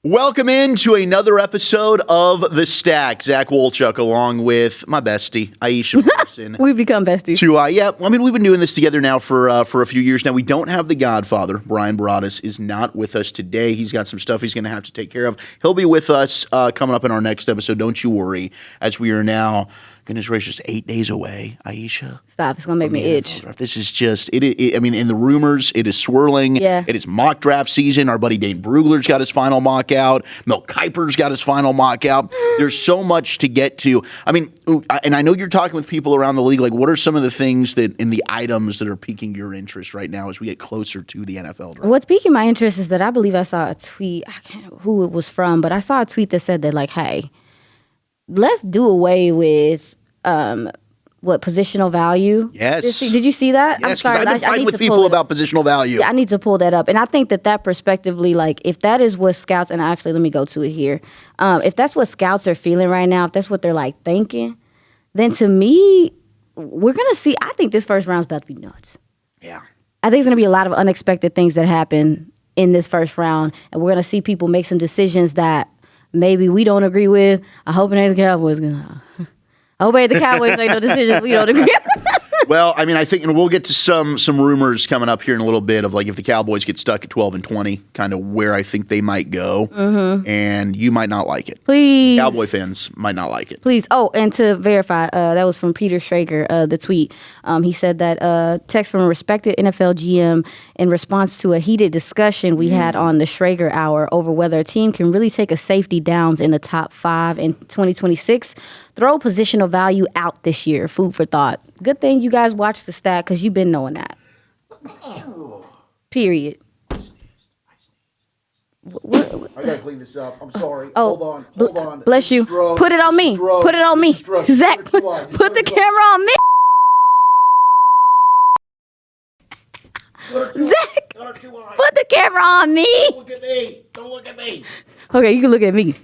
Welcome into another episode of The Stack. Zach Wolchuk along with my bestie, Iisha Morrison. We've become besties. We've been doing this together now for a few years now. We don't have the Godfather. Brian Broaddus is not with us today. He's got some stuff he's going to have to take care of. He'll be with us coming up in our next episode. Don't you worry, as we are now, goodness gracious, 8 days away. Iisha. Stop. It's going to make me itch. This is just, in the rumors, it is swirling. Yeah. It is mock draft season. Our buddy Dane Brugler's got his final mock out. Mel Kiper's got his final mock out. There's so much to get to. And I know you're talking with people around the league. Like, what are some of the things in the items that are piquing your interest right now as we get closer to the NFL draft? What's piquing my interest is that I believe I saw a tweet. I can't know who it was from, but I saw a tweet that said that, like, hey, let's do away with positional value? Yes. Did you see that? Yes, I'm sorry. I've been fighting with people about positional value. Yeah, I need to pull that up. And I think that perspectively, like, if that is what scouts, and actually, let me go to it here. If that's what scouts are feeling right now, if that's what they're, like, thinking, then to me, we're going to see, I think this first round is about to be nuts. Yeah. I think it's going to be a lot of unexpected things that happen in this first round, and we're going to see people make some decisions that maybe we don't agree with. I hope it ain't the Cowboys. I hope the Cowboys make no decisions we don't agree with. Well, I think, and we'll get to some rumors coming up here in a little bit of, like, if the Cowboys get stuck at 12-20, kind of where I think they might go, and you might not like it. Please. Cowboy fans might not like it. Please. Oh, and to verify, that was from Peter Schrager, the tweet. He said that text from a respected NFL GM in response to a heated discussion we had on the Schrager Hour over whether a team can really take a safety downs in the top 5 in 2026. Throw positional value out this year. Food for thought. Good thing you guys watched the stat because you've been knowing that. Period. I gotta clean this up. I'm sorry. Oh, hold on. Bless you. Put it on me. Put it on me. Zach, put the camera on me. Zach, put the camera on me. Don't look at me. Okay, you can look at me.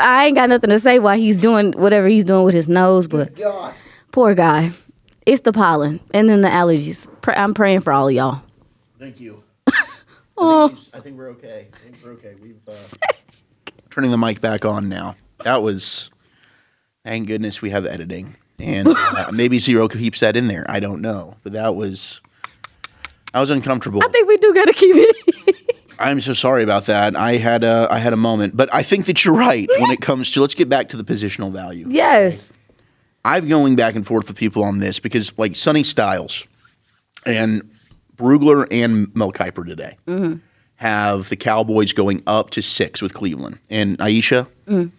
I ain't got nothing to say why he's doing whatever he's doing with his nose, but poor guy. It's the pollen and then the allergies. I'm praying for all of y'all. Thank you. Oh. I think we're okay. We've turning the mic back on now. That was, thank goodness we have editing. And maybe Zero keeps that in there. I don't know. But that was uncomfortable. I think we do got to keep it. I'm so sorry about that. I had a moment, but I think that you're right when it comes to, let's get back to the positional value. Yes. I'm going back and forth with people on this because, like, Sonny Styles and Brugler and Mel Kiper today have the Cowboys going up to 6 with Cleveland. And Iisha, do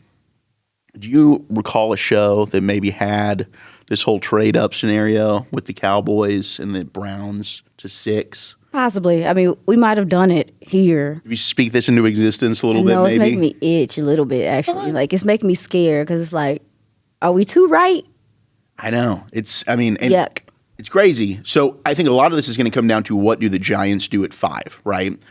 you recall a show that maybe had this whole trade-up scenario with the Cowboys and the Browns to 6? Possibly. We might have done it here. If you speak this into existence a little bit, No, maybe? it's making me itch a little bit, actually. Like, it's making me scared because it's like, are we too right? I know. Yuck. It's crazy. So I think a lot of this is going to come down to what do the Giants do at 5, right?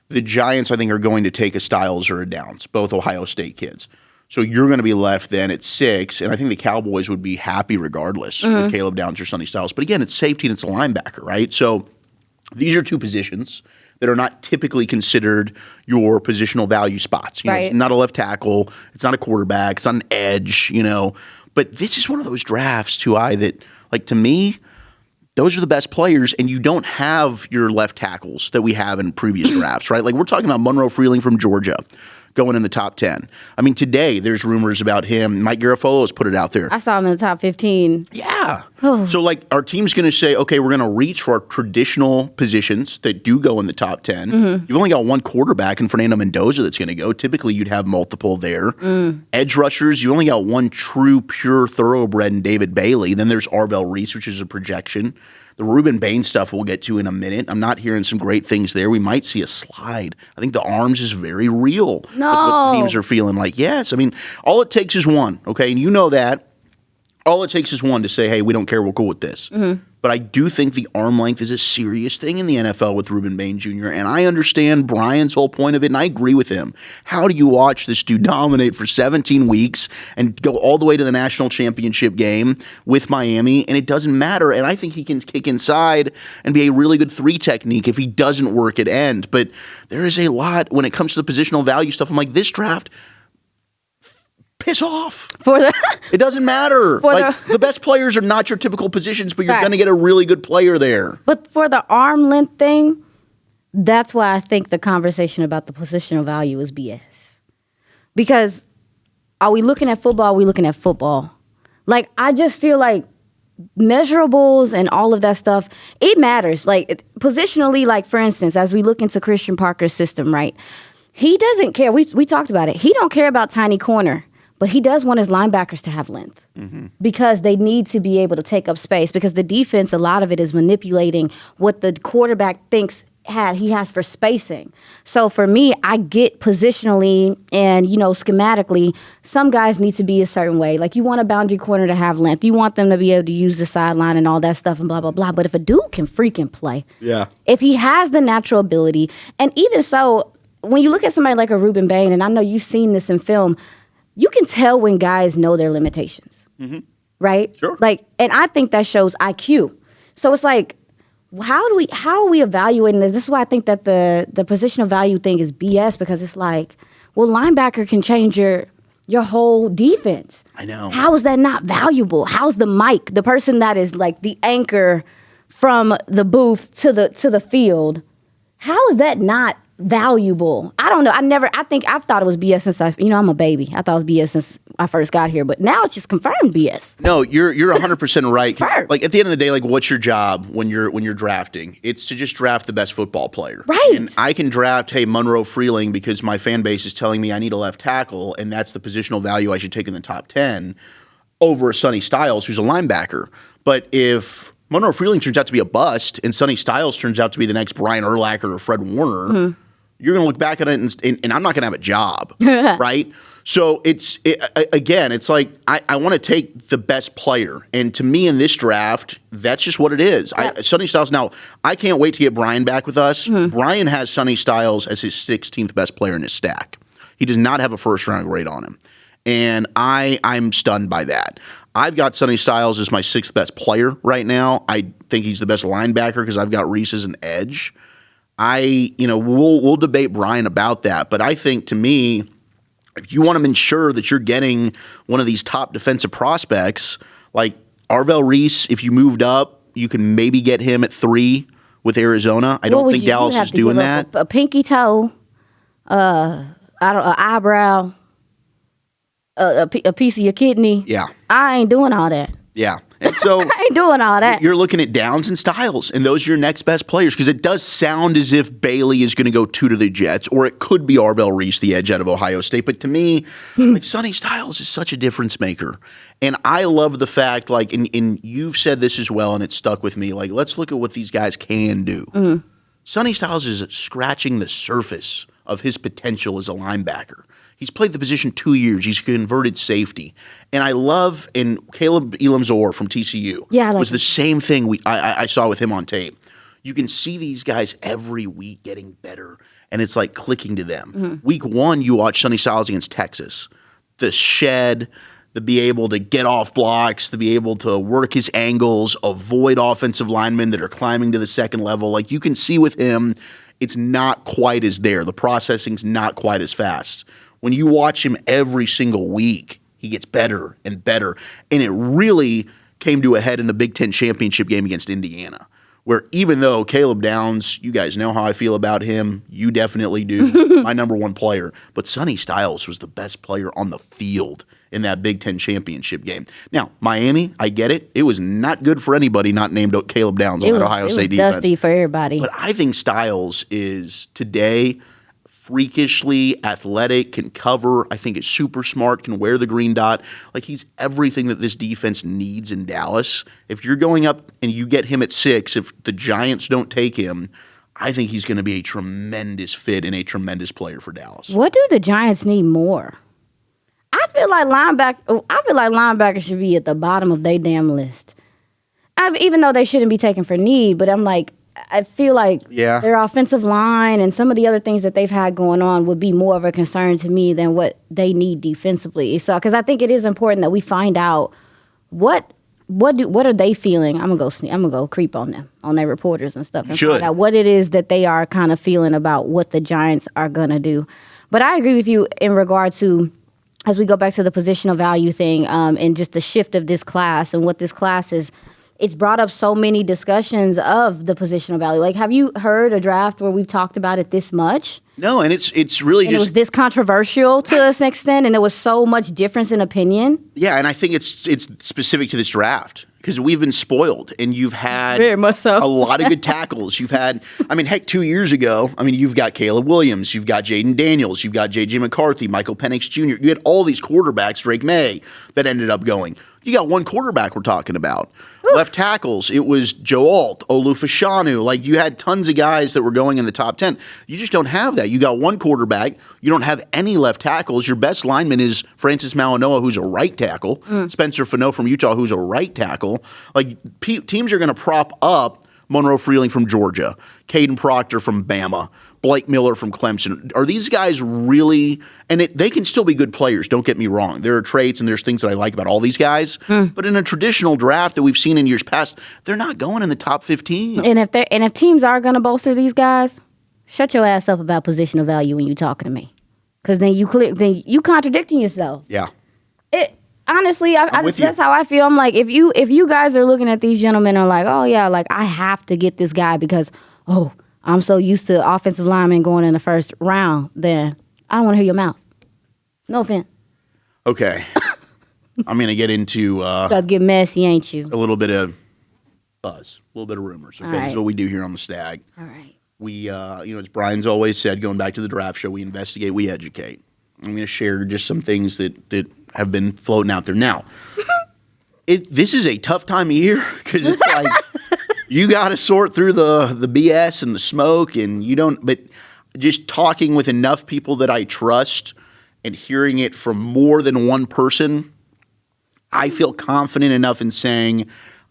The Giants, I think, are going to take a Styles or a Downs, both Ohio State kids. So you're going to be left then at 6, and I think the Cowboys would be happy regardless with Caleb Downs or Sonny Styles. But again, it's safety and it's a linebacker, right? So these are two positions that are not typically considered your positional value spots. You know, it's not a left tackle, it's not a quarterback, it's not an edge, But this is one of those drafts, that, like, to me, those are the best players, and you don't have your left tackles that we have in previous drafts, right? Like, we're talking about Monroe Freeling from Georgia going in the top 10. Today there's rumors about him. Mike Garafolo has put it out there. I saw him in the top 15. Yeah. So, like, our team's going to say, okay, we're going to reach for our traditional positions that do go in the top 10. You've only got one quarterback in Fernando Mendoza that's going to go. Typically, you'd have multiple there. Edge rushers, you only got one true, pure thoroughbred in David Bailey. Then there's Arvell Reese, which is a projection. The Ruben Bain stuff we'll get to in a minute. I'm not hearing some great things there. We might see a slide. I think the arms is very real. No. That's what teams are feeling like. Yes. All it takes is one, okay? And you know that. All it takes is one to say, hey, we don't care, we're cool with this. Mm-hmm. But I do think the arm length is a serious thing in the NFL with Reuben Bain Jr., and I understand Brian's whole point of it, and I agree with him. How do you watch this dude dominate for 17 weeks and go all the way to the national championship game with Miami, and it doesn't matter, and I think he can kick inside and be a really good 3 technique if he doesn't work at end. But there is a lot when it comes to the positional value stuff. I'm like, this draft, piss off. It doesn't matter. The best players are not your typical positions, but you're going to get a really good player there. But for the arm length thing, that's why I think the conversation about the positional value is BS. Because are we looking at football? Are we looking at football? Like, I just feel like measurables and all of that stuff, it matters. Like, positionally, like, for instance, as we look into Christian Parker's system, right? He doesn't care. We talked about it. He don't care about tiny corner. But he does want his linebackers to have length because they need to be able to take up space, because the defense, a lot of it is manipulating what the quarterback thinks he has for spacing. So for me, I get positionally and, schematically, some guys need to be a certain way. Like, you want a boundary corner to have length. You want them to be able to use the sideline and all that stuff and blah, blah, blah. But if a dude can freaking play, if he has the natural ability, and even so, when you look at somebody like a Reuben Bain, and I know you've seen this in film, you can tell when guys know their limitations, right? Sure. Like, and I think that shows IQ. So it's like, how are we evaluating this? This is why I think that the positional value thing is BS, because it's like, well, linebacker can change your whole defense. I know. How is that not valuable? How's the mic, the person that is like the anchor from the booth to the field? How is that not valuable? I don't know. I've thought it was BS since I'm a baby. I thought it was BS since I first got here, but now it's just confirmed BS. No, you're 100% right. Like, at the end of the day, like, what's your job when you're drafting? It's to just draft the best football player. Right. And I can draft, hey, Monroe Freeling, because my fan base is telling me I need a left tackle, and that's the positional value I should take in the top 10 over Sonny Styles, who's a linebacker. But if Monroe Freeling turns out to be a bust and Sonny Styles turns out to be the next Brian Urlacher or Fred Warner, you're going to look back at it and I'm not going to have a job, right? So it's like I want to take the best player. And to me in this draft, that's just what it is. Yep. Sonny Styles, now, I can't wait to get Brian back with us. Brian has Sonny Styles as his 16th best player in his stack. He does not have a first-round grade on him. And I'm stunned by that. I've got Sonny Styles as my 6th best player right now. I think he's the best linebacker because I've got Reese as an edge. We'll debate Brian about that, but I think, to me, if you want to ensure that you're getting one of these top defensive prospects, like Arvell Reese, if you moved up, you can maybe get him at 3 with Arizona. I don't think Dallas is doing that. A pinky toe, an eyebrow, a piece of your kidney. Yeah. I ain't doing all that. Yeah. And so I ain't doing all that. You're looking at Downs and Styles, and those are your next best players, because it does sound as if Bailey is going to go 2 to the Jets, or it could be Arvell Reese, the edge out of Ohio State. But to me, like, Sonny Styles is such a difference maker. And I love the fact, like, and you've said this as well, and it stuck with me, like, let's look at what these guys can do. Sonny Styles is scratching the surface of his potential as a linebacker. He's played the position 2 years. He's converted safety. And I love, and Caleb Elam-Zor from TCU was the same thing I saw with him on tape. You can see these guys every week getting better, and it's like clicking to them. Week 1, you watch Sonny Styles against Texas. The shed, to be able to get off blocks, to be able to work his angles, avoid offensive linemen that are climbing to the second level. Like, you can see with him, it's not quite as there. The processing's not quite as fast. When you watch him every single week, he gets better and better. And it really came to a head in the Big Ten championship game against Indiana, where even though Caleb Downs, you guys know how I feel about him. You definitely do. My number 1 player. But Sonny Styles was the best player on the field in that Big Ten championship game. Now, Miami, I get it. It was not good for anybody not named Caleb Downs on that Ohio State defense. It was dusty for everybody. But I think Styles is, today, freakishly athletic, can cover. I think is super smart, can wear the green dot. Like, he's everything that this defense needs in Dallas. If you're going up and you get him at 6, if the Giants don't take him, I think he's going to be a tremendous fit and a tremendous player for Dallas. What do the Giants need more? I've feel like linebackers should be at the bottom of their damn list. Even though they shouldn't be taken for need, but I'm like, I feel like their offensive line and some of the other things that they've had going on would be more of a concern to me than what they need defensively. So, because I think it is important that we find out what are they feeling. I'm gonna go creep on them, on their reporters and stuff, and find out what it is that they are kind of feeling about what the Giants are gonna do. But I agree with you in regard to, as we go back to the positional value thing, and just the shift of this class and what this class is. It's brought up so many discussions of the positional value. Like, have you heard a draft where we've talked about it this much? No, and it's really and just... it was this controversial to an extent, and there was so much difference in opinion. Yeah, and I think it's specific to this draft because we've been spoiled, and you've had very much so. A lot of good tackles. You've had, I mean, heck, 2 years ago, I mean, you've got Caleb Williams, you've got Jaden Daniels, you've got J.J. McCarthy, Michael Penix Jr. You had all these quarterbacks, Drake May, that ended up going. You got one quarterback we're talking about. Ooh. Left tackles, it was Joe Alt, Olu Fashanu. Like, you had tons of guys that were going in the top 10. You just don't have that. You got one quarterback. You don't have any left tackles. Your best lineman is Francis Malinois, who's a right tackle. Spencer Fano from Utah, who's a right tackle. Like, teams are going to prop up Monroe Freeling from Georgia, Caden Proctor from Bama, Blake Miller from Clemson. Are these guys really – and they can still be good players, don't get me wrong. There are traits and there's things that I like about all these guys. But in a traditional draft that we've seen in years past, they're not going in the top 15. And if teams are going to bolster these guys, shut your ass up about positional value when you talking to me. Because then you contradicting yourself. Yeah. Honestly, that's how I feel. I'm like, if you guys are looking at these gentlemen and are like, oh, yeah, like, I have to get this guy because, I'm so used to offensive linemen going in the first round, then I don't want to hear your mouth. No offense. Okay. I'm going to get into... About to get messy, ain't you? A little bit of buzz, a little bit of rumors. Okay, right. This is what we do here on the Stag. All right. We, as Brian's always said, going back to the draft show, we investigate, we educate. I'm going to share just some things that have been floating out there. Now, this is a tough time of year because it's like... You got to sort through the BS and the smoke, and you don't. But just talking with enough people that I trust and hearing it from more than one person, I feel confident enough in saying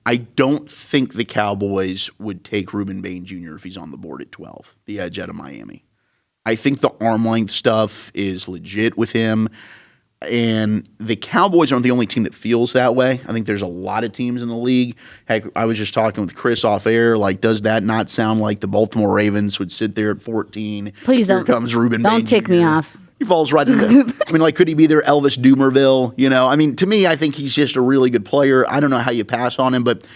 I don't think the Cowboys would take Ruben Bain Jr. if he's on the board at 12, the edge out of Miami. I think the arm length stuff is legit with him. And the Cowboys aren't the only team that feels that way. I think there's a lot of teams in the league. Heck, I was just talking with Chris off air. Like, does that not sound like the Baltimore Ravens would sit there at 14? Please Here comes Ruben Bain Don't tick Jr. me off. He falls right into I mean, like, could he be their Elvis Dumerville? You know, I mean, to me, I think he's just a really good player. I don't know how you pass on him, but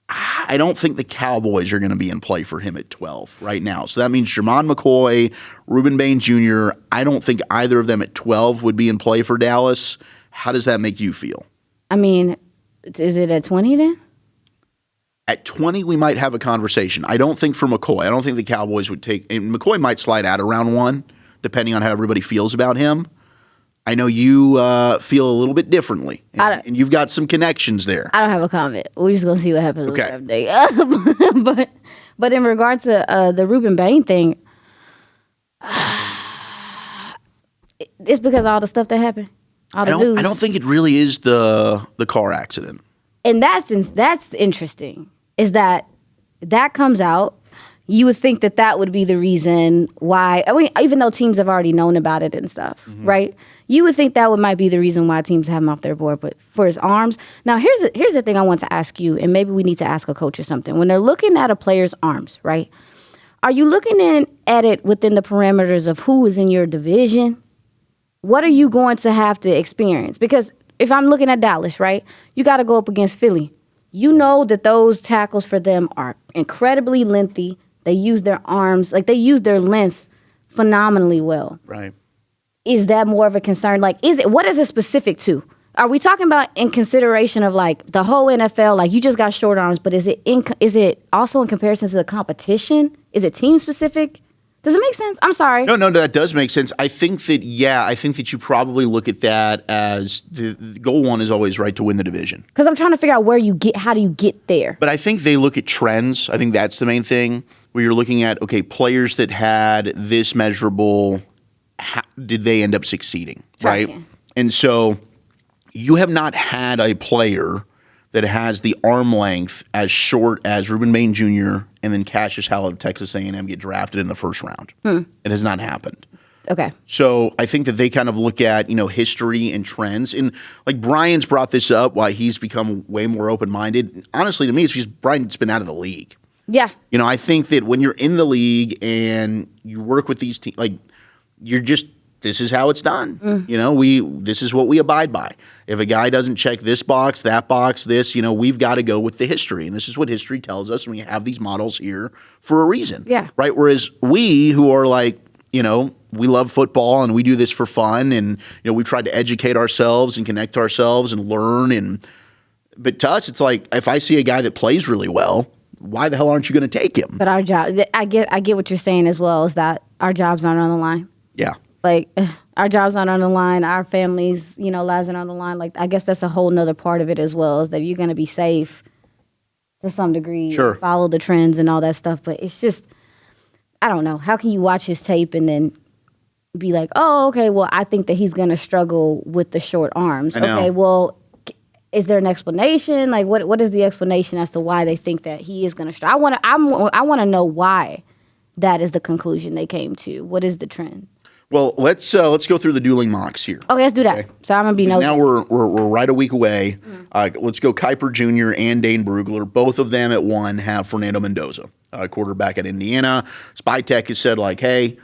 I don't think the Cowboys are going to be in play for him at 12 right now. So that means Jermon McCoy, Ruben Bain Jr., I don't think either of them at 12 would be in play for Dallas. How does that make you feel? I mean, is it at 20 then? At 20, we might have a conversation. I don't think for McCoy. I don't think the Cowboys would take – and McCoy might slide out around 1, depending on how everybody feels about him. I know you feel a little bit differently, and you've got some connections there. I don't have a comment. We're just going to see what happens on draft day. But in regard to the Ruben Bain thing, it's because of all the stuff that happened. All the news. I don't think it really is the car accident. And that's interesting, is that comes out. You would think that would be the reason why. I mean, even though teams have already known about it and stuff, right? You would think that might be the reason why teams have him off their board. But for his arms, now here's the thing I want to ask you, and maybe we need to ask a coach or something. When they're looking at a player's arms, right? Are you looking at it within the parameters of who is in your division? What are you going to have to experience? Because if I'm looking at Dallas, right, you got to go up against Philly. You know that those tackles for them are incredibly lengthy. They use their arms, like they use their length phenomenally well. Right. Is that more of a concern? Like, what is it specific to? Are we talking about in consideration of like the whole NFL? Like, you just got short arms, but is it also in comparison to the competition? Is it team specific? Does it make sense? I'm sorry. No, that does make sense. I think that you probably look at that as the goal one is always right to win the division. Because I'm trying to figure out how do you get there? But I think they look at trends. I think that's the main thing where you're looking at, okay, players that had this measurable, how did they end up succeeding, right? And so you have not had a player that has the arm length as short as Ruben Bain Jr. and then Cassius Howell of Texas A&M get drafted in the first round. It has not happened. Okay. So I think that they kind of look at, history and trends. And like Brian's brought this up, why he's become way more open-minded. Honestly, to me, it's because Brian's been out of the league. Yeah. I think that when you're in the league and you work with these teams, like this is how it's done. This is what we abide by. If a guy doesn't check this box, that box, this, we've got to go with the history. And this is what history tells us. And we have these models here for a reason. Yeah. Right. Whereas we who are like, we love football and we do this for fun. And, we've tried to educate ourselves and connect ourselves and learn. But to us, it's like, if I see a guy that plays really well, why the hell aren't you going to take him? But our job, I get what you're saying as well, is that our jobs aren't on the line. Yeah. Like, our jobs aren't on the line. Our families, lives aren't on the line. Like, I guess that's a whole nother part of it as well, is that you're going to be safe to some degree. Sure. Follow the trends and all that stuff. But it's just, I don't know. How can you watch his tape and then be like, oh, okay, well, I think that he's going to struggle with the short arms. I know. Okay, well, is there an explanation? Like, what is the explanation as to why they think that he is going to struggle? I want to know why that is the conclusion they came to. What is the trend? Well, let's go through the dueling mocks here. Okay, let's do that. Okay. So I'm gonna be nosy. Now we're right a week away. Let's go Kiper Jr. and Dane Brugler. Both of them at 1 have Fernando Mendoza, quarterback at Indiana. Spytech has said like, hey,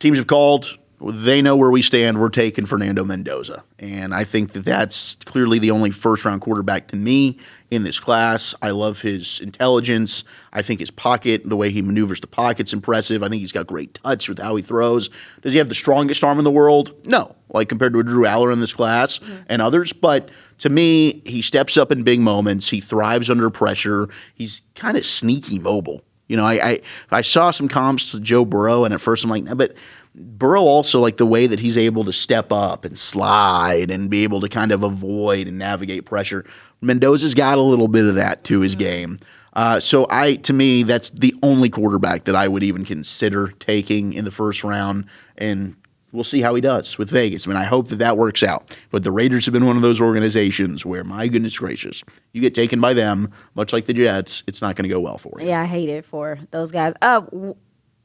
teams have called. They know where we stand. We're taking Fernando Mendoza. And I think that that's clearly the only first-round quarterback to me in this class. I love his intelligence. I think his pocket, the way he maneuvers the pocket's impressive. I think he's got great touch with how he throws. Does he have the strongest arm in the world? No, like compared to Drew Aller in this class and others. But to me, he steps up in big moments. He thrives under pressure. He's kind of sneaky mobile. I saw some comps to Joe Burrow, and at first I'm like, nah, but Burrow also, like the way that he's able to step up and slide and be able to kind of avoid and navigate pressure. Mendoza's got a little bit of that to his game. To me, that's the only quarterback that I would even consider taking in the first round, and we'll see how he does with Vegas. I mean, I hope that works out. But the Raiders have been one of those organizations where, my goodness gracious, you get taken by them, much like the Jets, it's not going to go well for you. Yeah, I hate it for those guys.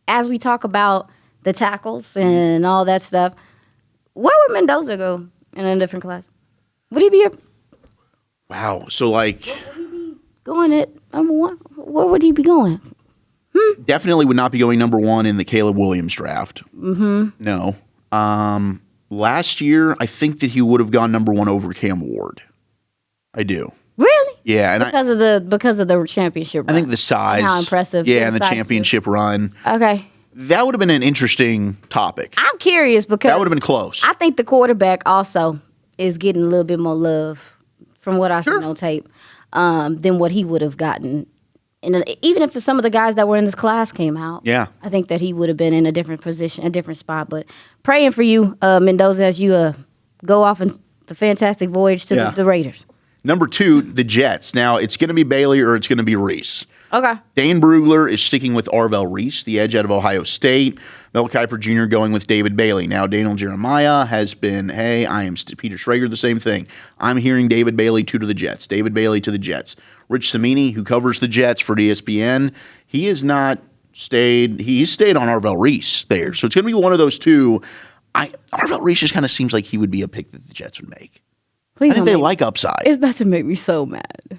As we talk about the tackles and all that stuff, where would Mendoza go in a different class? Would he be Wow. So, like, would he be going at number 1? Where would he be going? Definitely would not be going number 1 in the Caleb Williams draft. No. Last year, I think that he would have gone number 1 over Cam Ward. I do. Really? Yeah, and because of the championship run. I think the size, and how impressive. Yeah, and the championship run. Okay. That would have been an interesting topic. I'm curious because that would have been close. I think the quarterback also is getting a little bit more love from what I seen on tape than what he would have gotten. Even if some of the guys that were in this class came out, yeah, I think that he would have been in a different position, a different spot. But praying for you, Mendoza, as you go off on the fantastic voyage to the Raiders. Number 2, the Jets. Now, it's going to be Bailey or it's going to be Reese. Okay. Dane Brugler is sticking with Arvell Reese, the edge out of Ohio State. Mel Kiper Jr. going with David Bailey. Now, Daniel Jeremiah has been, hey, I am Peter Schrager, the same thing. I'm hearing David Bailey to the Jets. David Bailey to the Jets. Rich Samini, who covers the Jets for ESPN, he has not stayed. He's stayed on Arvell Reese there. So it's going to be one of those two. Arvell Reese just kind of seems like he would be a pick that the Jets would make. I think they like upside. It's about to make me so mad.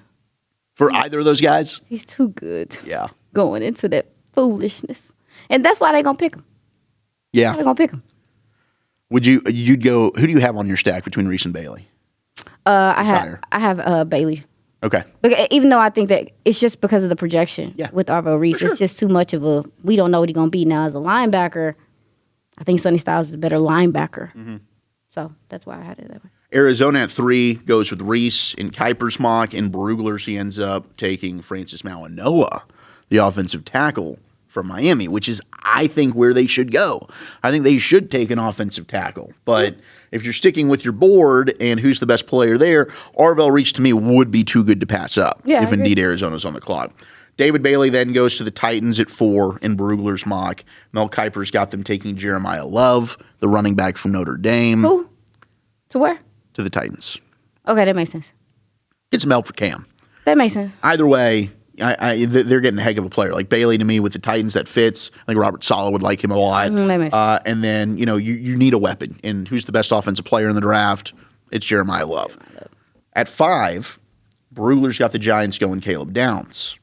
For either of those guys? He's too good. Yeah. Going into that foolishness. And that's why they're going to pick him. Yeah. They're going to pick him. You'd go, who do you have on your stack between Reese and Bailey? I have Bailey. Okay. But even though I think that it's just because of the projection with Arvell Reese, it's just too much of a, we don't know what he's going to be now as a linebacker. I think Sonny Styles is a better linebacker. Mm-hmm. So that's why I had it that way. Arizona at 3 goes with Reese in Kiper's mock, and Brugler's he ends up taking Francis Mauanoa, the offensive tackle from Miami, which is, I think, where they should go. I think they should take an offensive tackle. But if you're sticking with your board and who's the best player there, Arvell Reese to me would be too good to pass up if indeed Arizona's on the clock. David Bailey then goes to the Titans at 4 in Brugler's mock. Mel Kiper's got them taking Jeremiah Love, the running back from Notre Dame. Who? To where? To the Titans. Okay, that makes sense. It's Mel for Cam. That makes sense. Either way, they're getting a heck of a player. Like Bailey to me with the Titans, that fits. I think Robert Saleh would like him a lot. That makes sense. And then, you need a weapon. And who's the best offensive player in the draft? It's Jeremiah Love. At 5, Brugler's got the Giants going Caleb Downs.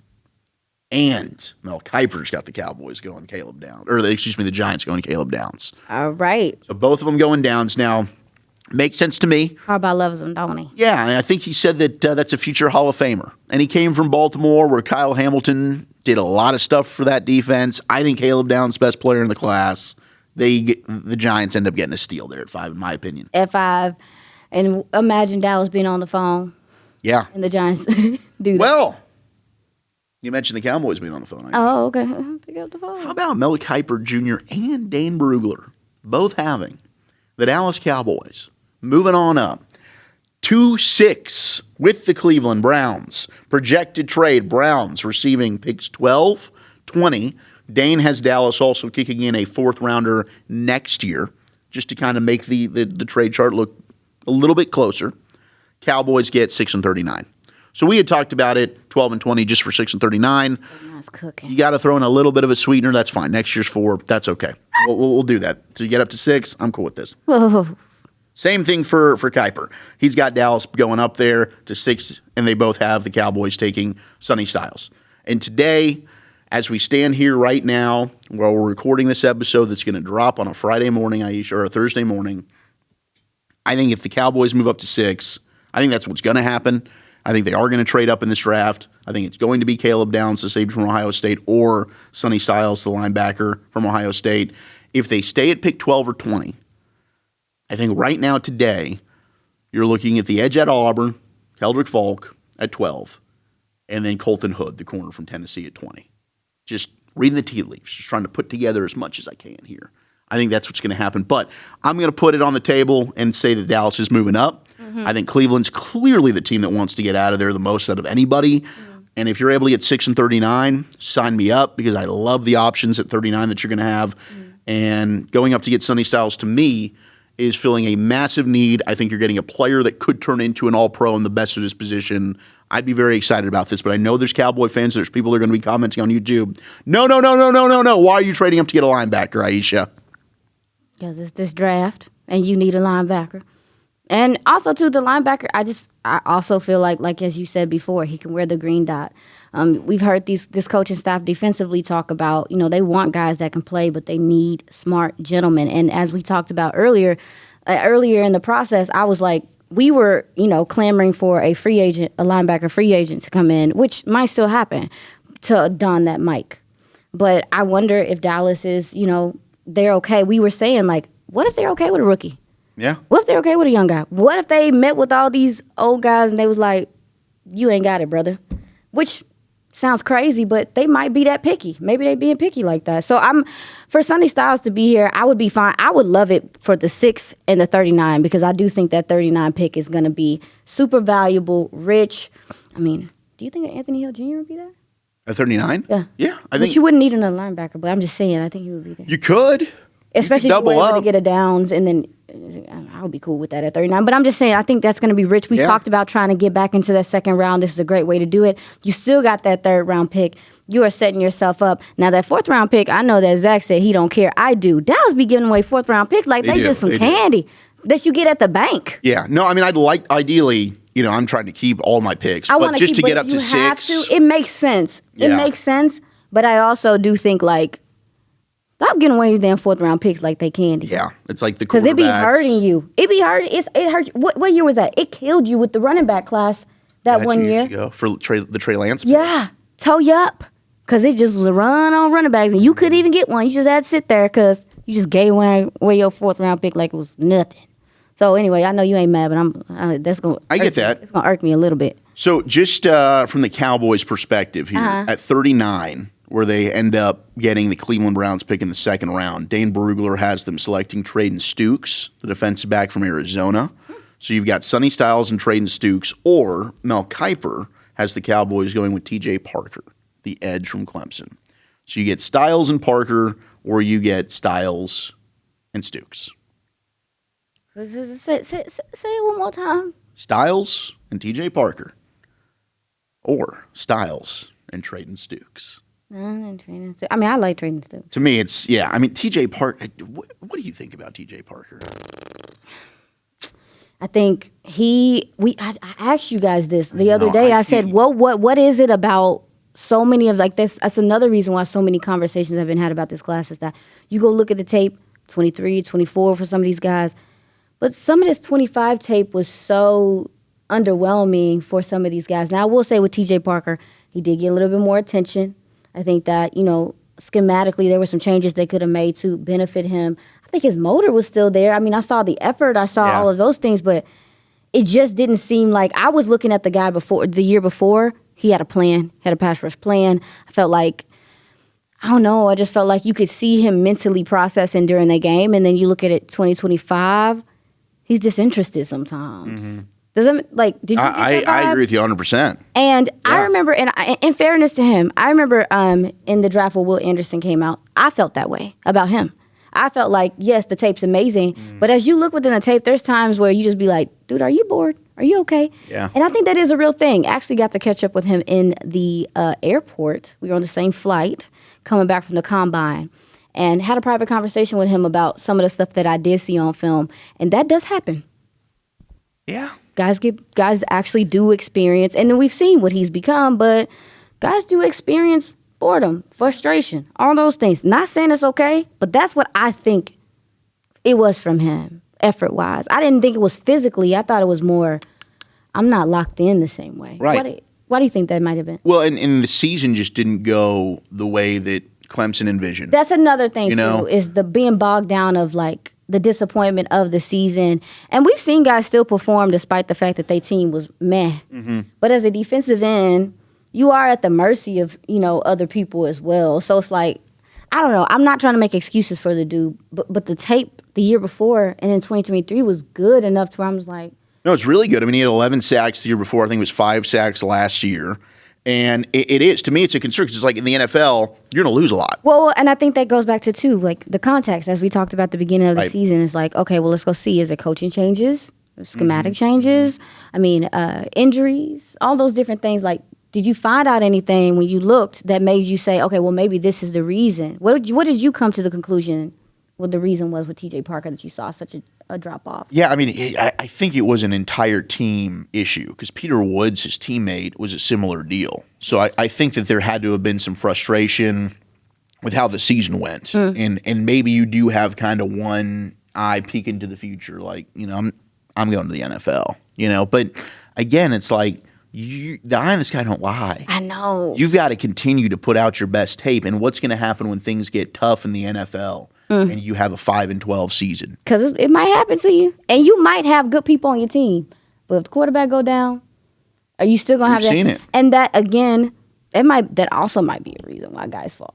And Mel Kiper's got the Cowboys going Caleb Downs. Or, the Giants going Caleb Downs. All right. So both of them going Downs now. Makes sense to me. Harbaugh loves him, don't he? Yeah, and I think he said that that's a future Hall of Famer. And he came from Baltimore, where Kyle Hamilton did a lot of stuff for that defense. I think Caleb Downs, best player in the class. The Giants end up getting a steal there at 5, in my opinion. At 5. And imagine Dallas being on the phone. Yeah. And the Giants do that. Well, you mentioned the Cowboys being on the phone. Oh, okay. Pick up the phone. How about Mel Kiper Jr. and Dane Brugler both having the Dallas Cowboys moving on up 2-6 with the Cleveland Browns? Projected trade, Browns receiving picks 12, 20. Dane has Dallas also kicking in a 4th rounder next year, just to kind of make the trade chart look a little bit closer. Cowboys get 6 and 39. So we had talked about it, 12 and 20 just for 6 and 39. Nice cooking. You got to throw in a little bit of a sweetener. That's fine. Next year's 4. That's okay. We'll do that. So you get up to 6. I'm cool with this. Whoa. Same thing for Kiper. He's got Dallas going up there to 6, and they both have the Cowboys taking Sonny Styles. And today, as we stand here right now, while we're recording this episode that's going to drop on a Friday morning, Iisha, or a Thursday morning, I think if the Cowboys move up to 6, I think that's what's going to happen. I think they are going to trade up in this draft. I think it's going to be Caleb Downs, the safety from Ohio State, or Sonny Styles, the linebacker from Ohio State. If they stay at pick 12 or 20, I think right now today, you're looking at the edge at Auburn, Keldrick Falk at 12, and then Colton Hood, the corner from Tennessee, at 20. Just reading the tea leaves, just trying to put together as much as I can here. I think that's what's going to happen. But I'm going to put it on the table and say that Dallas is moving up. Mm-hmm. I think Cleveland's clearly the team that wants to get out of there the most out of anybody. Mm-hmm. And if you're able to get 6 and 39, sign me up, because I love the options at 39 that you're going to have. Mm-hmm. And going up to get Sonny Styles, to me, is filling a massive need. I think you're getting a player that could turn into an all-pro in the best of his position. I'd be very excited about this, but I know there's Cowboy fans, there's people that are going to be commenting on YouTube. No. Why are you trading up to get a linebacker, Iisha? Because it's this draft, and you need a linebacker. And also, too, the linebacker, I also feel like as you said before, he can wear the green dot. We've heard this coaching staff defensively talk about, they want guys that can play, but they need smart gentlemen. And as we talked about earlier in the process, I was like, we were, clamoring for a linebacker free agent to come in, which might still happen, to don that mic. But I wonder if Dallas is, they're okay. We were saying, what if they're okay with a rookie? Yeah. What if they're okay with a young guy? What if they met with all these old guys and they was like, you ain't got it, brother? Which sounds crazy, but they might be that picky. Maybe they being picky like that. So for Sonny Styles to be here, I would be fine. I would love it for the 6 and the 39, because I do think that 39 pick is going to be super valuable, rich. I mean, do you think that Anthony Hill Jr. would be there? At 39? Yeah. Yeah. But you wouldn't need another linebacker, but I'm just saying, I think he would be there. You could. Especially you if you were able to get a Downs, and then I would be cool with that at 39. But I'm just saying, I think that's going to be rich. We talked about trying to get back into that second round. This is a great way to do it. You still got that 3rd round pick. You are setting yourself up. Now, that 4th round pick, I know that Zach said he don't care. I do. Dallas be giving away 4th round picks like they just some candy that you get at the bank. Yeah. No, I mean, I'd like, ideally, I'm trying to keep all my picks. But just to get up to 6. It makes sense. Yeah. It makes sense. But I also do think, stop giving away these damn 4th round picks like they candy. Yeah, it's like the quarterbacks. Because it be hurting you. It be hurting. It hurts. What year was that? It killed you with the running back class that 1 year. 2 years ago for the Trey Lance pick. Yeah, toe you up. Because it just was a run on running backs, and you couldn't even get one. You just had to sit there because you just gave away your 4th round pick like it was nothing. So anyway, I know you ain't mad, but that's going. I get that. It's going to irk me a little bit. So just from the Cowboys' perspective here, at 39, where they end up getting the Cleveland Browns pick in the 2nd round, Dane Brugler has them selecting Traden Stukes, the defensive back from Arizona. So you've got Sonny Styles and Traden Stukes, or Mel Kiper has the Cowboys going with T.J. Parker, the edge from Clemson. So you get Styles and Parker, or you get Styles and Stukes. Say it one more time. Styles and TJ Parker. Or Styles and Trayton Stukes. I mean, I like Trayton Stukes. To me, it's, I mean, TJ Parker, what do you think about TJ Parker? I think I asked you guys this the other day. I said, what is it about so many of like this? That's another reason why so many conversations have been had about this class is that you go look at the tape, 23, 24 for some of these guys, but some of this 25 tape was so underwhelming for some of these guys. Now, I will say with TJ Parker, he did get a little bit more attention. I think that, schematically there were some changes they could have made to benefit him. I think his motor was still there. I mean, I saw the effort. I saw all of those things, but it just didn't seem like I was looking at the guy the year before. He had a plan, had a pass rush plan. I felt like, I don't know, I just felt like you could see him mentally processing during the game. And then you look at it 2025, he's disinterested sometimes. Mm-hmm. Does that, did you get that vibe? I agree with you 100%. And I remember, and in fairness to him, I remember in the draft when Will Anderson came out, I felt that way about him. I felt like, yes, the tape's amazing, but as you look within the tape, there's times where you just be like, dude, are you bored? Are you okay? Yeah. And I think that is a real thing. I actually got to catch up with him in the airport. We were on the same flight coming back from the combine and had a private conversation with him about some of the stuff that I did see on film. And that does happen. Yeah. Guys actually do experience, and then we've seen what he's become, but guys do experience boredom, frustration, all those things. Not saying it's okay, but that's what I think it was from him, effort-wise. I didn't think it was physically. I thought it was more, I'm not locked in the same way. Right. Why do you think that might have been? Well, and the season just didn't go the way that Clemson envisioned. That's another thing, too, is the being bogged down of, the disappointment of the season. And we've seen guys still perform despite the fact that their team was meh. Mm-hmm. But as a defensive end, you are at the mercy of, other people as well. So it's like, I don't know. I'm not trying to make excuses for the dude, but the tape the year before and in 2023 was good enough to where I was like. No, it's really good. I mean, he had 11 sacks the year before. I think it was 5 sacks last year. And it is, to me, it's a concern because it's like in the NFL, you're going to lose a lot. Well, and I think that goes back to, too, the context. As we talked about at the beginning of the season, it's like, okay, well, let's go see. Is it coaching changes, schematic changes? I mean, injuries, all those different things. Did you find out anything when you looked that made you say, okay, well, maybe this is the reason? What did you come to the conclusion what the reason was with TJ Parker that you saw such a drop-off? Yeah, I mean, I think it was an entire team issue because Peter Woods, his teammate, was a similar deal. So I think that there had to have been some frustration with how the season went. And maybe you do have kind of one eye peek into the future, I'm going to the NFL, But again, it's like, the eye in the sky don't lie. I know. You've got to continue to put out your best tape. And what's going to happen when things get tough in the NFL and you have a 5-12 season? Because it might happen to you. And you might have good people on your team. But if the quarterback go down, are you still going to have that? We've seen it. And that, again, that also might be a reason why guys fall.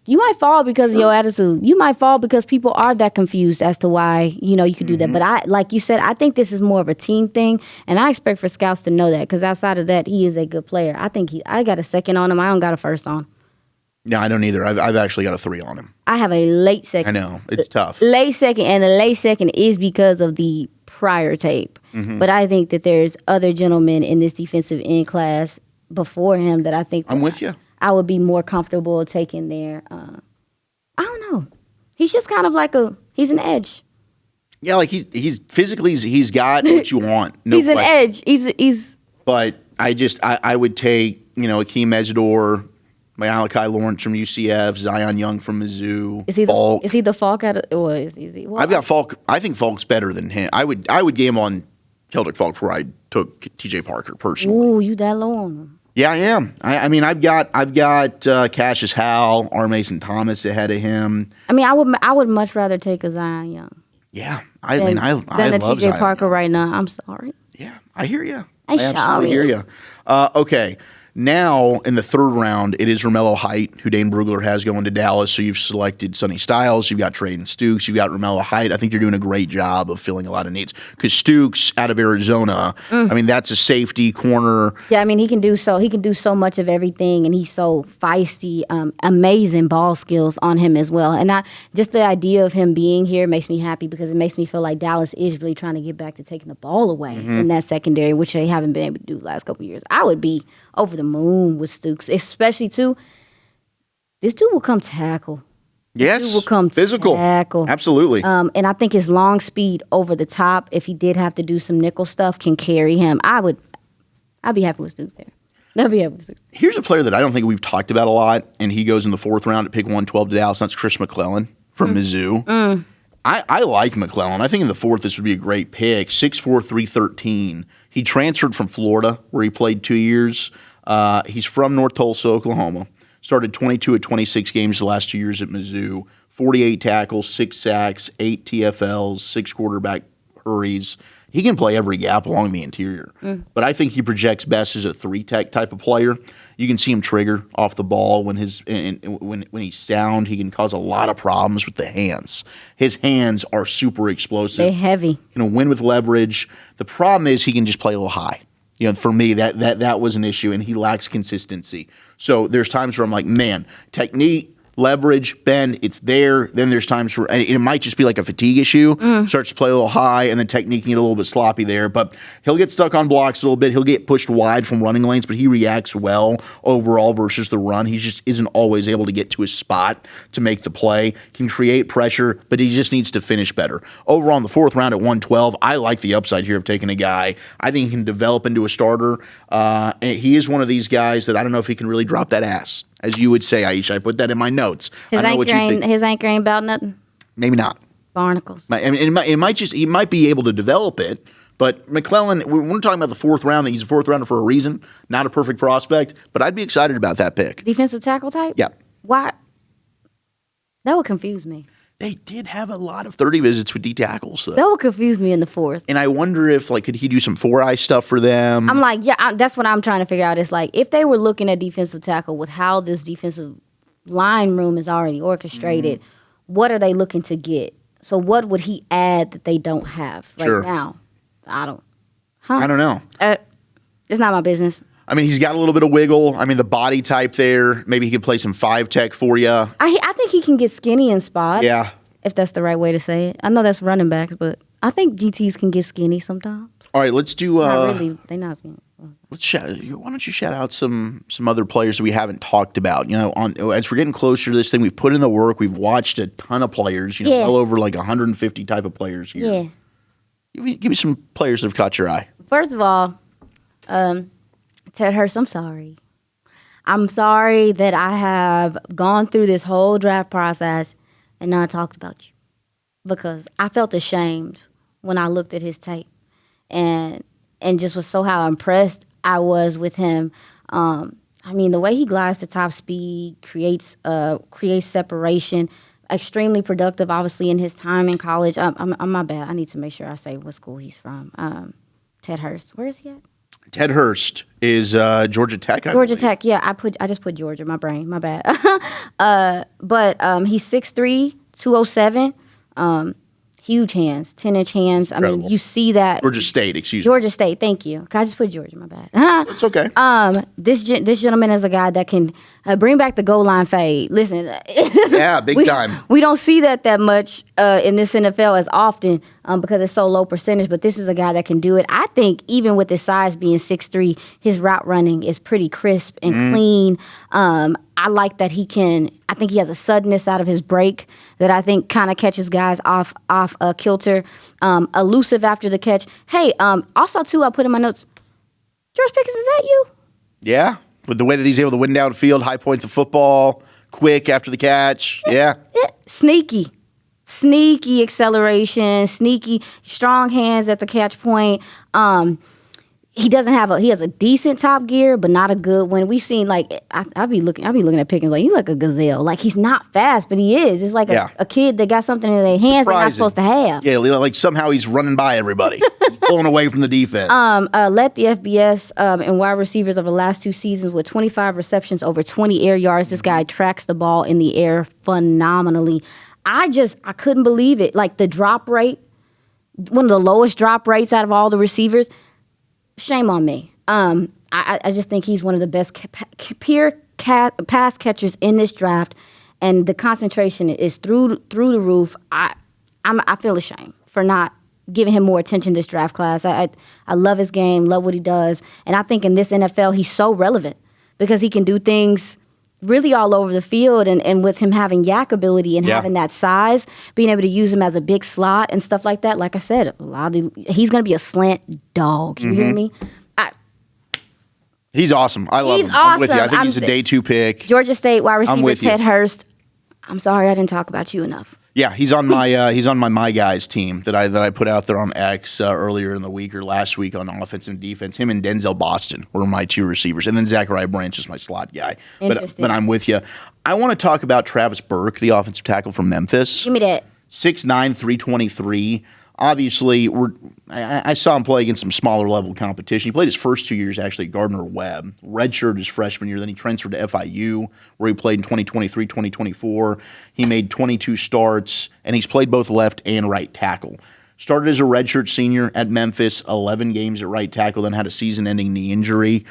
You might fall because of your attitude. You might fall because people are that confused as to why, you could do that. But like you said, I think this is more of a team thing. And I expect for scouts to know that because outside of that, he is a good player. I think I got a second on him. I don't got a first on. No, I don't either. I've actually got a 3 on him. I have a late second. I know. It's tough. Late second, and the late second is because of the prior tape. Mm-hmm. But I think that there's other gentlemen in this defensive end class before him that I think I'm with you. I would be more comfortable taking there. I don't know. He's just kind of he's an edge. Yeah, he's physically he's got what you want. No he's question. An edge. He's. But I would take Akeem Ezador, Malachi Lawrence from UCF, Zion Young from Mizzou. Is he Falk. Is he the Falk out of? Well, is he? Well, I've got Falk. I think Falk's better than him. I would game on Keldrick Falk before I took TJ Parker personally. Ooh, you that low on him? Yeah, I am. I mean, I've got Cassius Howell, R. Mason Thomas ahead of him. I mean, I would much rather take a Zion Young. Yeah, I love TJ Zion Parker Young. Right now. I'm sorry. Yeah, I hear you. I'm I absolutely hear you. Okay, Now, in the third round, it is Romello Height, who Dane Brugler has going to Dallas. So you've selected Sonny Styles, you've got Trayden Stukes, you've got Romello Height. I think you're doing a great job of filling a lot of needs. Because Stukes, out of Arizona, I mean, that's a safety corner. Yeah, I mean, he can do so much of everything, and he's so feisty, amazing ball skills on him as well. And just the idea of him being here makes me happy because it makes me feel like Dallas is really trying to get back to taking the ball away in that secondary, which they haven't been able to do the last couple of years. I would be over the moon with Stukes, especially too. This dude will come tackle. Yes, This dude will come physical. tackle. Absolutely. And I think his long speed over the top, if he did have to do some nickel stuff, can carry him. I'd be happy with Stukes there. I'd be happy with Stukes. Here's a player that I don't think we've talked about a lot, and he goes in the fourth round at pick 112 to Dallas. That's Chris McClellan from Mizzou. I like McClellan. I think in the fourth this would be a great pick. 6'4", 313. He transferred from Florida, where he played 2 years. He's from North Tulsa, Oklahoma. Started 22 of 26 games the last 2 years at Mizzou. 48 tackles, 6 sacks, 8 TFLs, 6 quarterback hurries. He can play every gap along the interior. But I think he projects best as a 3-tech type of player. You can see him trigger off the ball when he's sound. He can cause a lot of problems with the hands. His hands are super explosive. They're heavy. Win with leverage. The problem is he can just play a little high. For me, that was an issue, and he lacks consistency. So there's times where I'm like, man, technique, leverage, bend, it's there. Then there's times where it might just be like a fatigue issue. Starts to play a little high, and then technique can get a little bit sloppy there. But he'll get stuck on blocks a little bit. He'll get pushed wide from running lanes, but he reacts well overall versus the run. He just isn't always able to get to his spot to make the play. Can create pressure, but he just needs to finish better. Overall, in the fourth round at 112, I like the upside here of taking a guy. I think he can develop into a starter. And he is one of these guys that I don't know if he can really drop that ass, as you would say, Iisha. I put that in my notes. His I don't know what you think. His anchor ain't about nothing. Maybe not. Barnacles. I mean, he might be able to develop it, but McClellan, we're talking about the fourth round. That he's a fourth rounder for a reason, not a perfect prospect, but I'd be excited about that pick. Defensive tackle type? Yeah. Why? That would confuse me. They did have a lot of 30 visits with D tackles, though. That would confuse me in the fourth. And I wonder if, could he do some 4-eye stuff for them? I'm like, that's what I'm trying to figure out. It's like, if they were looking at defensive tackle with how this defensive line room is already orchestrated, what are they looking to get? So what would he add that they don't have right now? I don't know. It's not my business. I mean, he's got a little bit of wiggle. I mean, the body type there. Maybe he could play some 5-tech for you. I think he can get skinny in spots. Yeah. If that's the right way to say it. I know that's running backs, but I think GTs can get skinny sometimes. All right, let's do. Not really. They're not skinny. Why don't you shout out some other players that we haven't talked about? As we're getting closer to this thing, we've put in the work. We've watched a ton of players. Well over 150 type of players here. Yeah. Give me some players that have caught your eye. First of all, Ted Hurst, I'm sorry. I'm sorry that I have gone through this whole draft process and not talked about you, because I felt ashamed when I looked at his tape and just was so how impressed I was with him. I mean, the way he glides to top speed, creates separation, extremely productive, obviously, in his time in college. I'm my bad. I need to make sure I say what school he's from. Ted Hurst. Where is he at? Ted Hurst is Georgia Tech. Georgia Tech, yeah. I just put Georgia. My brain, my bad. But he's 6'3", 207. Huge hands, 10-inch hands. Incredible. I mean, you see that. Georgia State, excuse me. Georgia State, thank you. I just put Georgia, my bad. It's okay. This gentleman is a guy that can bring back the goal line fade. Listen. Yeah, big time. We don't see that much in this NFL as often because it's so low percentage, but this is a guy that can do it. I think even with his size being 6'3", his route running is pretty crisp and clean. I like that I think he has a suddenness out of his break that I think kind of catches guys off kilter. Elusive after the catch. Hey, also too, I put in my notes, George Pickens, is that you? Yeah, with the way that he's able to win downfield, high point the football, quick after the catch. Yeah. Sneaky acceleration, sneaky, strong hands at the catch point. he has a decent top gear, but not a good one. We've seen I'll be looking at Pickens like, you like a gazelle. Like, he's not fast, but he is. It's like a kid that got something in their hands they're not supposed to have. Yeah, like somehow he's running by everybody. He's pulling away from the defense. Led the FBS and wide receivers over the last 2 seasons with 25 receptions, over 20 air yards. This guy tracks the ball in the air phenomenally. I couldn't believe it. Like, the drop rate, one of the lowest drop rates out of all the receivers. Shame on me. I just think he's one of the best pure pass catchers in this draft, and the concentration is through the roof. I feel ashamed for not giving him more attention this draft class. I love his game, love what he does, and I think in this NFL he's so relevant because he can do things really all over the field, and with him having yak ability and having that size, being able to use him as a big slot and stuff like that. Like I said, he's going to be a slant dog. You hear me? He's awesome. I love him. Awesome. I'm with you. I think he's a day 2 pick. Georgia State wide receiver Ted Hurst. I'm sorry I didn't talk about you enough. Yeah, he's on my guys team that I put out there on X earlier in the week or last week on offense and defense. Him and Denzel Boston were my 2 receivers, and then Zachariah Branch is my slot guy. But I'm with you. I want to talk about Travis Burke, the offensive tackle from Memphis. Give me that. 6'9", 323. Obviously, I saw him play against some smaller level competition. He played his first 2 years actually at Gardner-Webb, redshirted his freshman year. Then he transferred to FIU, where he played in 2023, 2024. He made 22 starts, and he's played both left and right tackle. Started as a redshirt senior at Memphis, 11 games at right tackle, then had a season-ending knee injury.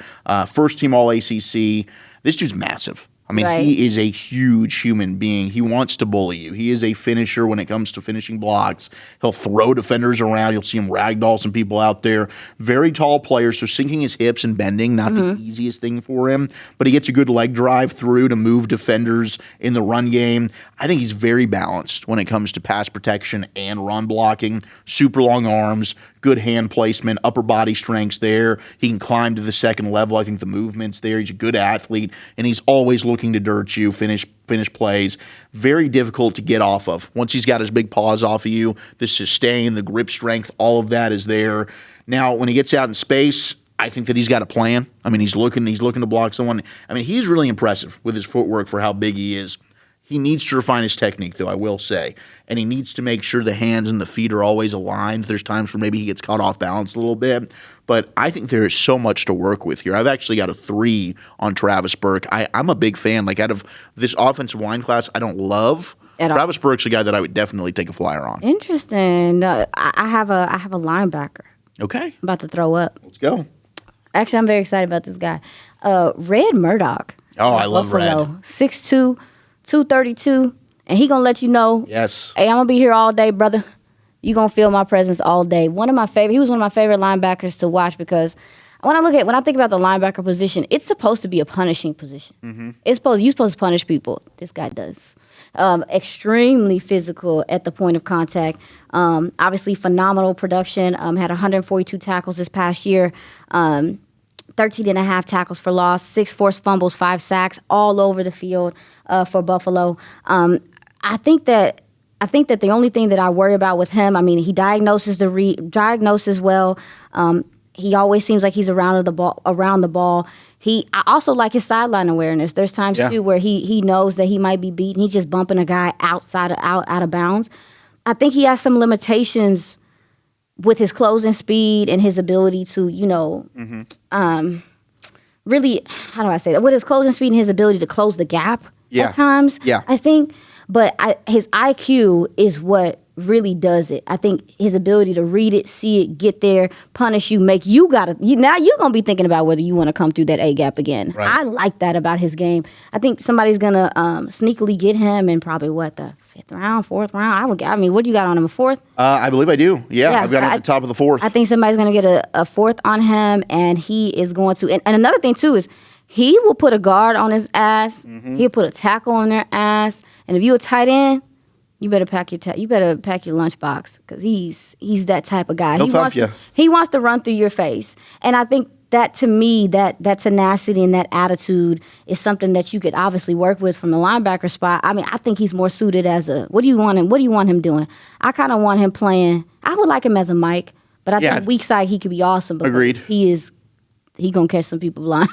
First team All-ACC. This dude's massive. I mean, He is a huge human being. He wants to bully you. He is a finisher when it comes to finishing blocks. He'll throw defenders around. You'll see him ragdoll some people out there. Very tall player, so sinking his hips and bending, not the easiest thing for him. But he gets a good leg drive through to move defenders in the run game. I think he's very balanced when it comes to pass protection and run blocking. Super long arms, good hand placement, upper body strength's there. He can climb to the second level. I think the movement's there. He's a good athlete, and he's always looking to dirt you, finish plays. Very difficult to get off of. Once he's got his big paws off of you, the sustain, the grip strength, all of that is there. Now, when he gets out in space, I think that he's got a plan. I mean, he's looking to block someone. I mean, he's really impressive with his footwork for how big he is. He needs to refine his technique, though, I will say. And he needs to make sure the hands and the feet are always aligned. There's times where maybe he gets caught off balance a little bit. But I think there is so much to work with here. I've actually got a 3 on Travis Burke. I'm a big fan. Like, out of this offensive line class, I don't love. Travis Burke's a guy that I would definitely take a flyer on. Interesting. I have a linebacker. Okay. I'm about to throw up. Let's go. Actually, I'm very excited about this guy. Red Murdoch. Oh, I love Buffalo. Red. 6'2", 232, and he gonna let you know. Yes. Hey, I'm gonna be here all day, brother. You gonna feel my presence all day. He was one of my favorite linebackers to watch because when I think about the linebacker position, it's supposed to be a punishing position. You're supposed to punish people. This guy does. Extremely physical at the point of contact. Obviously phenomenal production. Had 142 tackles this past year. 13 and a half tackles for loss, 6 forced fumbles, 5 sacks, all over the field for Buffalo. I think that the only thing that I worry about with him, I mean, he diagnoses well. He always seems like he's around the ball. I also like his sideline awareness. There's times too where he knows that he might be beaten. He's just bumping a guy out of bounds. I think he has some limitations with his closing speed and his ability to, really, how do I say that? With his closing speed and his ability to close the gap at times, I think. But his IQ is what really does it. I think his ability to read it, see it, get there, punish you, make you now you're going to be thinking about whether you want to come through that A-gap again. Right. I like that about his game. I think somebody's going to sneakily get him in probably, the 5th round, 4th round? What do you got on him, a 4th? I believe I do. Yeah, I've got him at the top of the 4th. I think somebody's going to get a 4th on him, and he is going to. And another thing, too, is he will put a guard on his ass. He'll put a tackle on their ass. And if you're a tight end, you better pack your lunchbox because he's that type of guy. He wants to run through your face, and I think that to me that tenacity and that attitude is something that you could obviously work with from the linebacker spot. I mean, I think he's more suited as a what do you want him doing? I kind of want him playing. I would like him as a Mike, but I think weak side he could be awesome because Agreed. he is he gonna catch some people blind.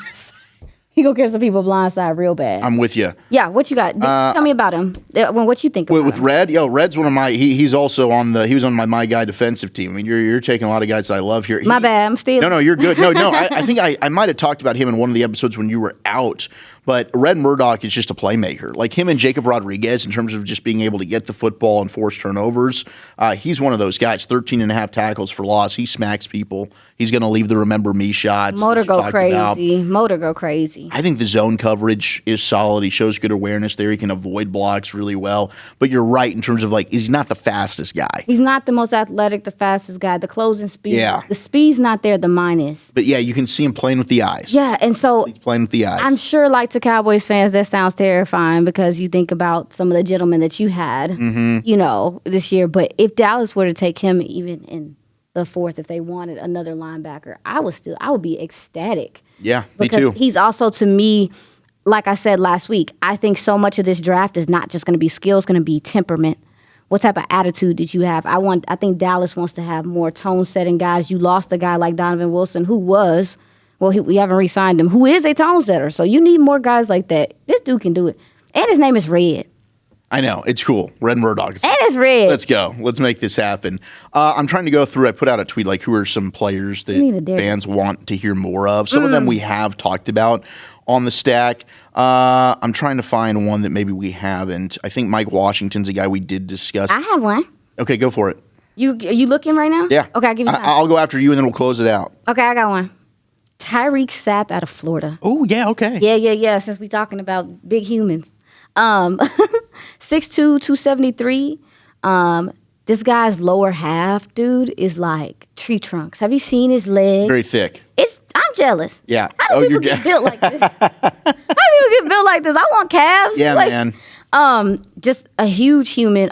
He gonna catch some people blindside real bad. I'm with you. Yeah, what you got? Tell me about him. What you think about with him? Red? Red's one of my. He's also on the. He was on my guy defensive team. I mean, you're taking a lot of guys that I love here. My bad. I'm stealing. No, you're good. No. I think I might have talked about him in one of the episodes when you were out. But Red Murdoch is just a playmaker. Like him and Jacob Rodriguez in terms of just being able to get the football and force turnovers. He's one of those guys, 13 and a half tackles for loss. He smacks people. He's going to leave the remember me shots. Motor go crazy. I think the zone coverage is solid. He shows good awareness there. He can avoid blocks really well. But you're right in terms of like, he's not the fastest guy. He's not the most athletic, the fastest guy. The closing speed. Yeah. The speed's not there. The mine is. But yeah, you can see him playing with the eyes. Yeah, and so he's playing with the eyes. I'm sure, like to Cowboys fans, that sounds terrifying because you think about some of the gentlemen that you had, this year. But if Dallas were to take him even in the fourth, if they wanted another linebacker, I would be ecstatic. Yeah, because me too. He's also, to me, like I said last week, I think so much of this draft is not just going to be skills, going to be temperament. What type of attitude did you have? I think Dallas wants to have more tone-setting guys. You lost a guy like Donovan Wilson, who was. Well, we haven't re-signed him, who is a tone setter. So you need more guys like that. This dude can do it. And his name is Red. I know. It's cool. Red Murdoch. And it's Red. Let's go. Let's make this happen. I'm trying to go through. I put out a tweet like who are some players that fans want to hear more of. Some of them we have talked about on the stack. I'm trying to find one that maybe we haven't. I think Mike Washington's a guy we did discuss. I have one. Okay, go for it. Are you looking right now? Yeah. Okay, I'll give you time. I'll go after you and then we'll close it out. Okay, I got one. Tyreek Sapp out of Florida. Oh, yeah, okay. Yeah, since we're talking about big humans. 6'2", 273. This guy's lower half, dude, is like tree trunks. Have you seen his leg? Very thick. I'm jealous. Yeah. How do people get built like this? How do people get built like this? I want calves. Yeah, man. Just a huge human.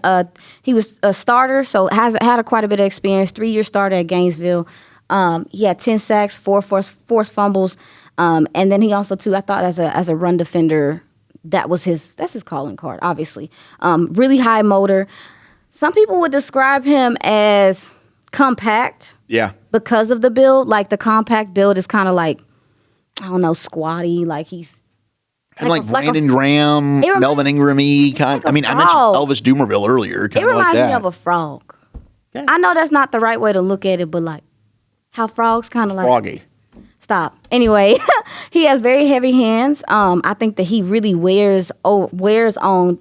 He was a starter, so has had quite a bit of experience. 3-year starter at Gainesville. He had 10 sacks, 4 forced fumbles, and then he also too. I thought as a run defender, that's his calling card. Obviously, really high motor. Some people would describe him as compact. Yeah. Because of the build, like the compact build is kind of like, I don't know, squatty. Like he's like Brandon Graham, Melvin Ingram-y kind. I mentioned Elvis Dumerville earlier. It reminds me of a frog. Okay. I know that's not the right way to look at it, but like how frogs kind of like froggy. Stop. Anyway, he has very heavy hands. I think that he really wears on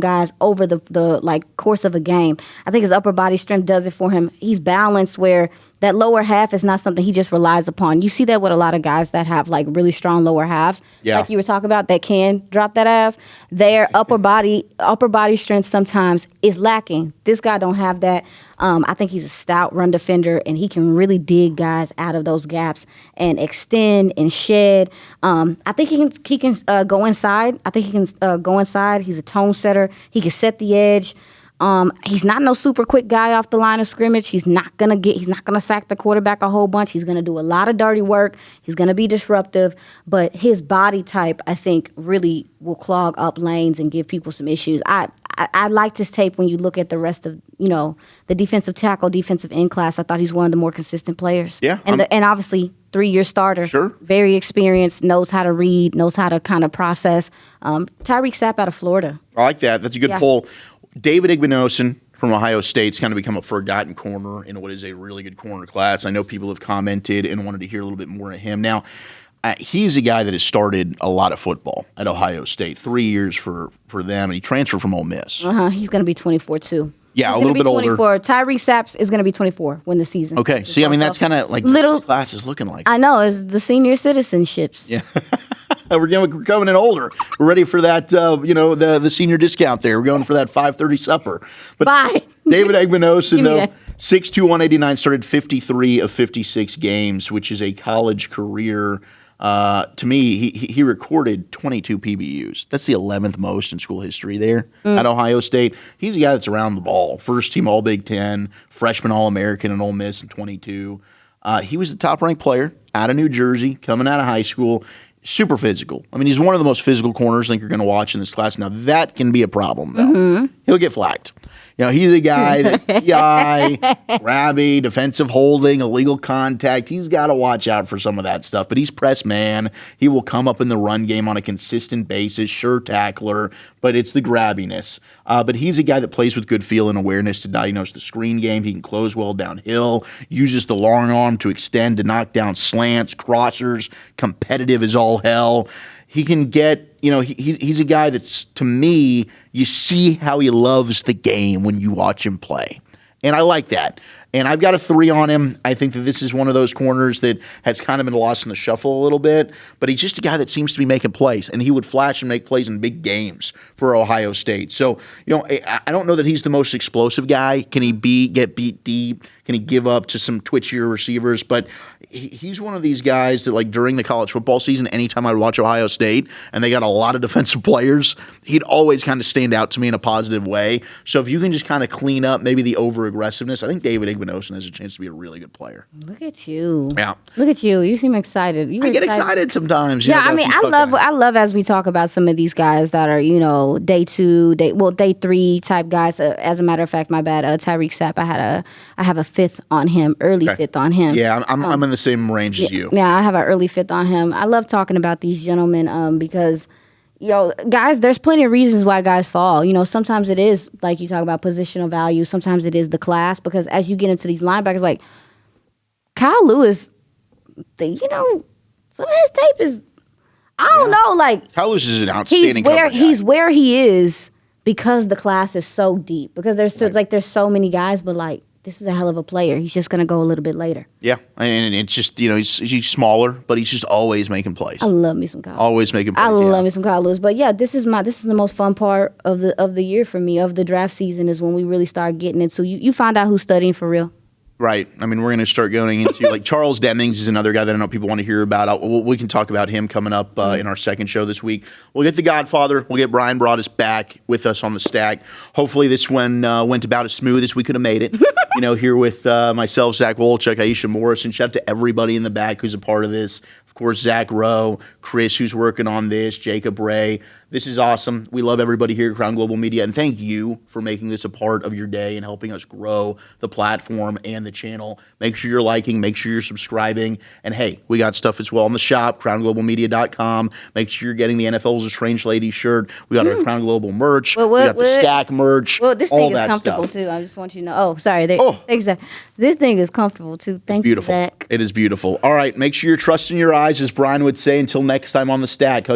guys over the like course of a game. I think his upper body strength does it for him. He's balanced where that lower half is not something he just relies upon. You see that with a lot of guys that have like really strong lower halves. Yeah. Like you were talking about, that can drop that ass. Their upper body strength sometimes is lacking. This guy don't have that. I think he's a stout run defender, and he can really dig guys out of those gaps and extend and shed. I think he can go inside. I think he can go inside. He's a tone setter. He can set the edge. He's not no super quick guy off the line of scrimmage. He's not gonna sack the quarterback a whole bunch. He's gonna do a lot of dirty work. He's gonna be disruptive, but his body type, I think, really will clog up lanes and give people some issues. I liked his tape when you look at the rest of, the defensive tackle, defensive end class. I thought he's one of the more consistent players. Yeah. And obviously 3-year starter. Sure. Very experienced, knows how to read, knows how to kind of process. Tyreek Sapp out of Florida. I like that. That's a good poll. David Igbinosun from Ohio State's kind of become a forgotten corner in what is a really good corner class. I know people have commented and wanted to hear a little bit more of him. Now, he's a guy that has started a lot of football at Ohio State, 3 years for them, and he transferred from Ole Miss. He's going to be 24 too. Yeah, a little bit older. Tyreek Sapp is going to be 24 when the season. Okay, see, I mean, that's kind of like little class is looking like. I know, it's the senior citizenships. Yeah. We're coming in older. We're ready for that, the senior discount there. We're going for that 5:30 supper. But bye. David Igbinosun, though, 6'2", 189, started 53 of 56 games, which is a college career. To me, he recorded 22 PBUs. That's the 11th most in school history there at Ohio State. He's a guy that's around the ball. First team All Big Ten, freshman All-American in Ole Miss in 22. He was the top-ranked player out of New Jersey, coming out of high school. Super physical. I mean, he's one of the most physical corners I think you're going to watch in this class. Now, that can be a problem, though. He'll get flagged. You know, he's a guy that PI, grabby, defensive holding, illegal contact. He's got to watch out for some of that stuff. But he's press man. He will come up in the run game on a consistent basis, sure tackler, but it's the grabbiness. But he's a guy that plays with good feel and awareness to diagnose the screen game. He can close well downhill, uses the long arm to extend to knock down slants, crossers, competitive as all hell. He can get, you know, he's a guy that's, to me, you see how he loves the game when you watch him play. And I like that. And I've got a 3 on him. I think that this is one of those corners that has kind of been lost in the shuffle a little bit, but he's just a guy that seems to be making plays, and he would flash and make plays in big games for Ohio State. So, you know, I don't know that he's the most explosive guy. Can he get beat deep? Can he give up to some twitchier receivers? But he's one of these guys that, like, during the college football season, anytime I'd watch Ohio State and they got a lot of defensive players, he'd always kind of stand out to me in a positive way. So if you can just kind of clean up maybe the over-aggressiveness, I think David Igbinosun has a chance to be a really good player. Look at you. Yeah. Look at you. You seem excited. I get excited sometimes. Yeah, I mean, I love as we talk about some of these guys that are, you know, day 3 type guys. As a matter of fact, my bad, Tyreek Sapp, I have a 5th on him, early 5th on him. Yeah, I'm in the same range as you. Yeah, I have an early 5th on him. I love talking about these gentlemen because, you know, guys, there's plenty of reasons why guys fall. You know, sometimes it is, like you talk about, positional value. Sometimes it is the class, because as you get into these linebackers, like Kyle Lewis, you know, some of his tape is, I don't know, like. Kyle Lewis is an outstanding cover guy. He's where he is because the class is so deep. Because there's so many guys, but like, this is a hell of a player. He's just going to go a little bit later. Yeah, and it's just, you know, he's smaller, but he's just always making plays. I love me some Kyle. Always making plays. I love me some Kyle Lewis. But yeah, this is the most fun part of the year for me, of the draft season, is when we really start getting into you find out who's studying for real. Right. I mean, we're going to start going into, like, Charles Demings is another guy that I know people want to hear about. We can talk about him coming up in our second show this week. We'll get the Godfather. We'll get Brian Broaddus back with us on the stack. Hopefully this one went about as smooth as we could have made it. You know, here with myself, Zach Wolchuk, Iisha Morrison. Shout out to everybody in the back who's a part of this. Of course, Zach Rowe, Chris, who's working on this, Jacob Ray. This is awesome. We love everybody here at Crown Global Media, and thank you for making this a part of your day and helping us grow the platform and the channel. Make sure you're liking, make sure you're subscribing, and hey, we got stuff as well in the shop, crownglobalmedia.com. Make sure you're getting the NFL's a Strange Lady shirt. We got our Crown Global merch. We got the Stack merch. Well, this thing is comfortable stuff. too. I just want you to know. Oh, sorry. Exactly. This thing is comfortable too. Thank you, Zach. It is beautiful. All right, make sure you're trusting your eyes, as Brian would say. Until next time on the Stack.